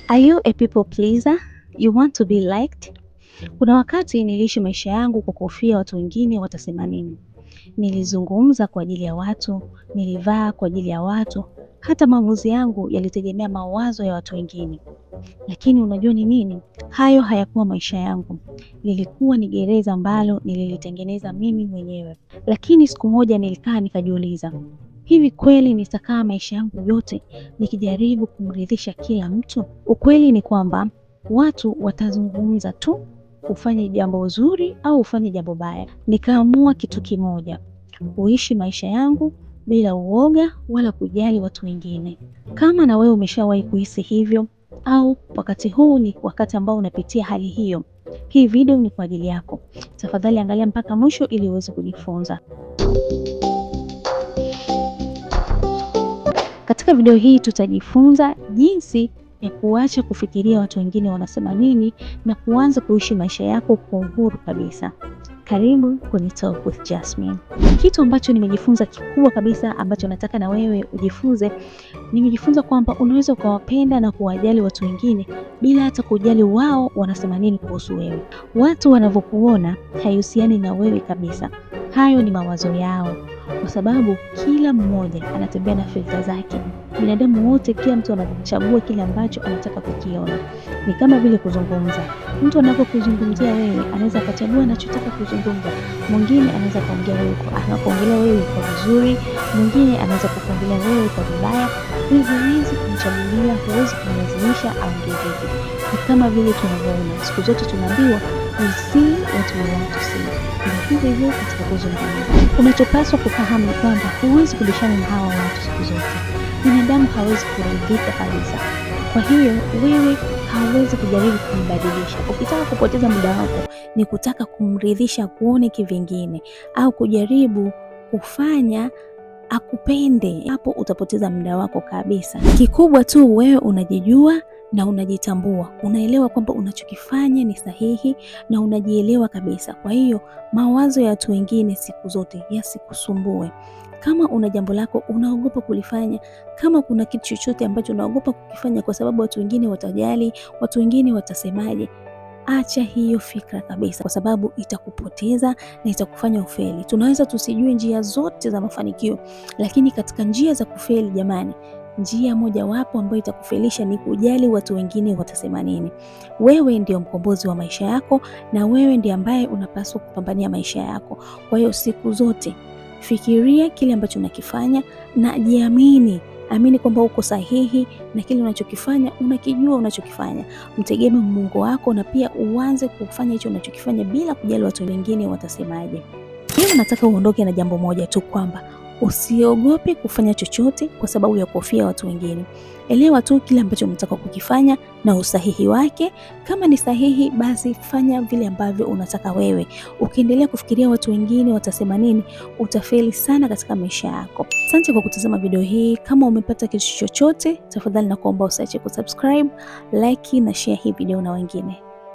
Are you a people pleaser? You want to be liked? Kuna wakati niliishi maisha yangu kwa kofia watu wengine watasema nini. Nilizungumza kwa ajili ya watu, nilivaa kwa ajili ya watu, hata maamuzi yangu yalitegemea mawazo ya watu wengine. Lakini unajua ni nini? Hayo hayakuwa maisha yangu. Lilikuwa ni gereza ambalo nililitengeneza mimi mwenyewe. Lakini siku moja nilikaa nikajiuliza, hivi kweli nitakaa maisha yangu yote nikijaribu kumridhisha kila mtu? Ukweli ni kwamba watu watazungumza tu, ufanye jambo zuri au ufanye jambo baya. Nikaamua kitu kimoja, kuishi maisha yangu bila uoga wala kujali watu wengine. Kama na wewe umeshawahi kuhisi hivyo au wakati huu ni wakati ambao unapitia hali hiyo, hii video ni kwa ajili yako. Tafadhali angalia mpaka mwisho ili uweze kujifunza. Katika video hii tutajifunza jinsi ya kuacha kufikiria watu wengine wanasema nini na kuanza kuishi maisha yako kwa uhuru kabisa. Karibu kwenye Talk with Jasmine. Kitu ambacho nimejifunza kikubwa kabisa ambacho nataka na wewe ujifunze, nimejifunza kwamba unaweza ukawapenda na kuwajali watu wengine bila hata kujali wao wanasema nini kuhusu wewe. Watu wanavyokuona haihusiani na wewe kabisa. Hayo ni mawazo yao, kwa sababu kila mmoja anatembea na filter zake. Binadamu wote, kila mtu anachagua kile ambacho anataka kukiona. Ni kama vile kuzungumza. Mtu anapokuzungumzia wewe anaweza akachagua anachotaka kuzungumza. Mwingine anaweza kuongelea wewe kwa vizuri, mwingine anaweza kuongelea wewe kwa vibaya. Huwezi kumchagulia, huwezi kumlazimisha aongee vipi. Ni kama vile tunavyoona siku zote tunaambiwa we see what we want to see. Hivyo hivyo katika kuzungumza, unachopaswa kufahamu ni kwamba huwezi kubishana na hawa watu siku zote. Binadamu hawezi kuridhika kabisa. Kwa hiyo wewe hauwezi kujaribu kumbadilisha. Ukitaka kupoteza muda wako ni kutaka kumridhisha kuone kivingine au kujaribu kufanya akupende, hapo utapoteza muda wako kabisa. Kikubwa tu wewe unajijua na unajitambua, unaelewa kwamba unachokifanya ni sahihi na unajielewa kabisa. Kwa hiyo mawazo ya watu wengine siku zote yasikusumbue. Kama una jambo lako unaogopa kulifanya, kama kuna kitu chochote ambacho unaogopa kukifanya kwa sababu watu wengine watajali, watu wengine watasemaje, acha hiyo fikra kabisa, kwa sababu itakupoteza na itakufanya ufeli. Tunaweza tusijue njia zote za mafanikio, lakini katika njia za kufeli jamani, njia moja wapo ambayo itakufelisha ni kujali watu wengine watasema nini. Wewe ndio mkombozi wa maisha yako na wewe ndiye ambaye unapaswa kupambania maisha yako. Kwa hiyo siku zote fikiria kile ambacho unakifanya na jiamini. Amini kwamba uko sahihi na kile unachokifanya unakijua unachokifanya. Mtegemee Mungu wako na pia uanze kufanya hicho unachokifanya bila kujali watu wengine watasemaje. Leo nataka uondoke na jambo moja tu, kwamba usiogope kufanya chochote kwa sababu ya kofia watu wengine. Elewa tu kile ambacho unataka kukifanya na usahihi wake. Kama ni sahihi, basi fanya vile ambavyo unataka wewe. Ukiendelea kufikiria watu wengine watasema nini, utafeli sana katika maisha yako. Asante kwa kutazama video hii. Kama umepata kitu chochote, tafadhali nakuomba usiache kusubscribe, like na share hii video na wengine.